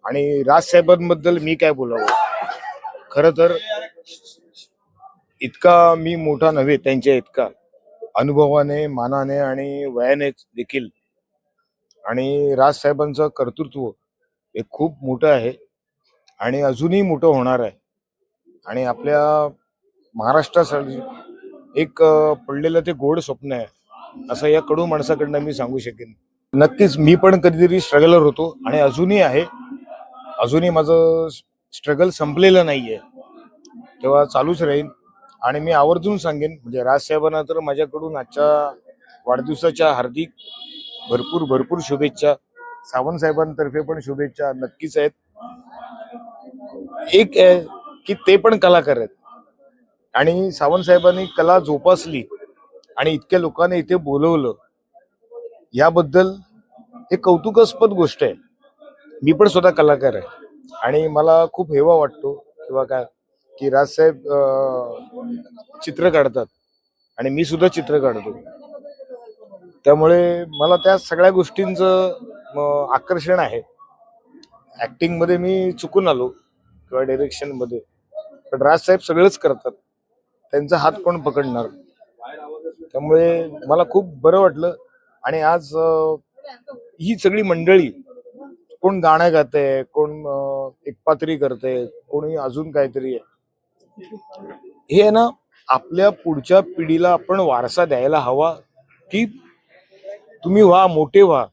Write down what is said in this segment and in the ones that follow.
आणि राजसाहेबांबद्दल मी काय बोलावं. खरं तर इतका मी मोठा नव्हे त्यांच्या इतका, अनुभवाने, मानाने आणि वयाने देखील. आणि राजसाहेबांचं कर्तृत्व हे खूप मोठं आहे आणि अजूनही मोठं होणार आहे. आणि आपल्या महाराष्ट्रासाठी एक पडलेलं ते गोड स्वप्न आहे, असं या कडू माणसाकडनं मी सांगू शकेन. नक्कीच मी पण कधीतरी स्ट्रगलर होतो आणि अजूनही आहे. अजूनही माझं स्ट्रगल संपलेलं नाहीये, तेव्हा चालूच राहील. आणि मी आवर्जून सांगेन, म्हणजे राजसाहेबांना तर माझ्याकडून आजच्या वाढदिवसाच्या हार्दिक भरपूर भरपूर शुभेच्छा. सावंत साहेबांतर्फे पण शुभेच्छा नक्कीच आहेत. एक आहे की ते पण कलाकार आहेत आणि सावंत साहेबांनी कला जोपासली आणि इतक्या लोकांना इथे बोलवलं, याबद्दल हे कौतुकास्पद गोष्ट आहे. मी पण स्वतः कलाकार आहे आणि मला खूप हेवा वाटतो किंवा काय की राजसाहेब चित्र काढतात आणि मी सुद्धा चित्र काढतो. त्यामुळे मला त्या सगळ्या गोष्टींचं आकर्षण आहे. ऍक्टिंग मध्ये मी चुकून आलो किंवा डायरेक्शन मध्ये, पण राजसाहेब सगळंच करतात, त्यांचा हात कोण पकडणार. त्यामुळे मला खूप बरं वाटलं. आणि आज ही सगळी मंडळी, कोण गाणं गातंय, कोण एकपात्री करतंय, कोणी अजून काहीतरी आहे, हे आहे ना, आपल्या पुढच्या पिढीला आपण वारसा द्यायला हवा की तुम्ही व्हा, मोठे व्हा.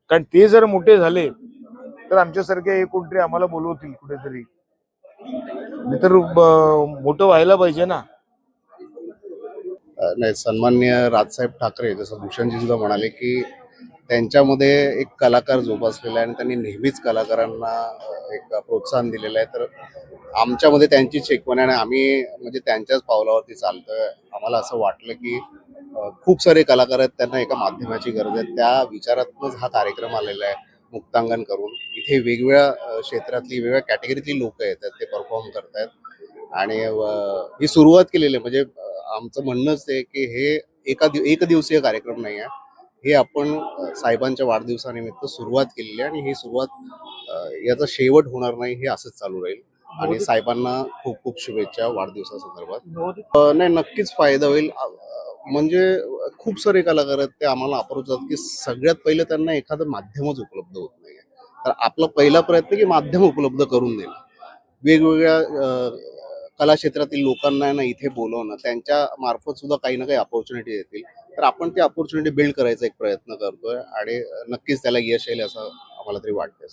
कारण ते जर मोठे झाले तर आमच्यासारखे हे कोणतरी आम्हाला बोलवतील कुठेतरी. मी तर मोठं व्हायला पाहिजे ना. नाही, सन्माननीय राजसाहेब ठाकरे जसं भूषणजी सुद्धा म्हणाले की त्यांच्यामध्ये एक कलाकार जोपासलेला आहे आणि त्यांनी नेहमीच कलाकारांना एक प्रोत्साहन दिलेलं आहे. तर आमच्यामध्ये त्यांची शिकवण आहे आणि आम्ही म्हणजे त्यांच्याच पावलावरती चालतोय. आम्हाला असं वाटलं की खूप सारे कलाकार आहेत, त्यांना एका माध्यमाची गरज आहे. त्या विचारातूनच हा कार्यक्रम आलेला आहे. मुक्तांगण करून इथे वेगवेगळ्या क्षेत्रातली, वेगवेगळ्या कॅटेगरीतली लोक येतात, ते परफॉर्म करतायत आणि ही सुरुवात केलेली आहे. म्हणजे आमचं म्हणणंच आहे की हे एक दिवसीय कार्यक्रम नाही आहे, हे आपण साहेबांच्या वाढदिवसानिमित्त सुरुवात केलेली आहे आणि ही सुरुवात याचा शेवट होणार नाही, हे असंच चालू राहील. आणि साहेबांना खूप खूप शुभेच्छा वाढदिवसासंदर्भात. नाही, नक्कीच फायदा होईल. म्हणजे खूप सारे कलाकार आहेत, ते आम्हाला अप्रोच होतात की सगळ्यात पहिले त्यांना एखादं माध्यमच उपलब्ध होत नाही. तर आपला पहिला प्रयत्न की माध्यम उपलब्ध करून देणं, वेगवेगळ्या कला क्षेत्रातील लोकांना ना इथे बोलवणं, त्यांच्या मार्फत सुद्धा काही ना काही अपॉर्च्युनिटी येतील. तर आपण ते अपॉर्च्युनिटी बिल्ड करायचा एक प्रयत्न करतोय आणि नक्कीच त्याला यश येईल असं आम्हाला तरी वाटतंय.